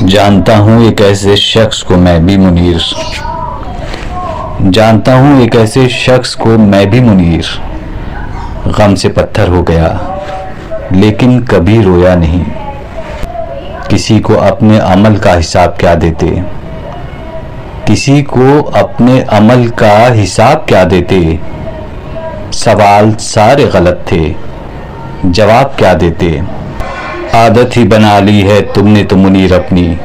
जानता हूँ एक ऐसे शख्स को मैं भी मुनीर, जानता हूँ एक ऐसे शख्स को मैं भी मुनीर। गम से पत्थर हो गया लेकिन कभी रोया नहीं। किसी को अपने अमल का हिसाब क्या देते, किसी को अपने अमल का हिसाब क्या देते। सवाल सारे गलत थे, जवाब क्या देते। आदत ही बना ली है तुमने तो मुनीर अपनी,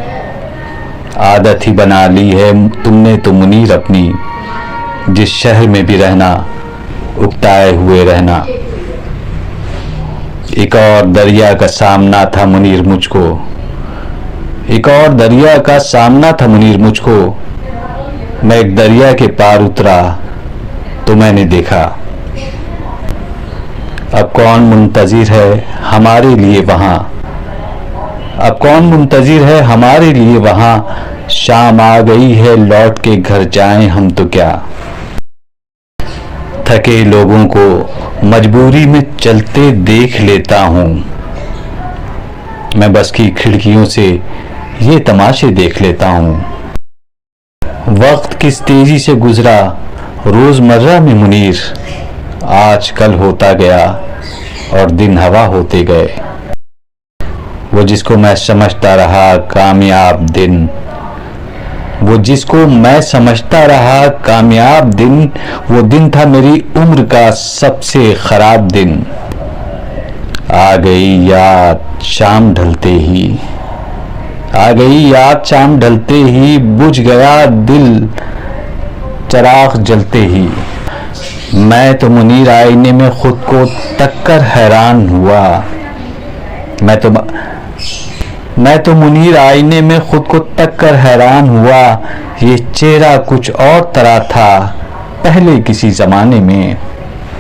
आदत ही बना ली है तुमने तो मुनीर अपनी। जिस शहर में भी रहना उकताए हुए रहना। एक और दरिया का सामना था मुनीर मुझको, एक और दरिया का सामना था मुनीर मुझको। मैं एक दरिया के पार उतरा तो मैंने देखा, अब कौन मुंतजिर है हमारे लिए वहां, अब कौन मुंतजिर है हमारे लिए वहां। शाम आ गई है लौट के घर जाएं हम तो क्या। थके लोगों को मजबूरी में चलते देख लेता हूं, मैं बस की खिड़कियों से ये तमाशे देख लेता हूं। वक्त किस तेजी से गुजरा रोजमर्रा में मुनीर, आज कल होता गया और दिन हवा होते गए। वो जिसको मैं समझता रहा कामयाब दिन, वो जिसको मैं समझता रहा कामयाब दिन, वो दिन था मेरी उम्र का सबसे खराब दिन। आ गई याद शाम ढलते ही, आ गई याद शाम ढलते ही। बुझ गया दिल चिराग जलते ही। मैं तो मुनीर आईने में खुद को तककर हैरान हुआ, मैं तो मुनीर आईने में खुद को तककर हैरान हुआ। ये चेहरा कुछ और तरह था पहले किसी जमाने में।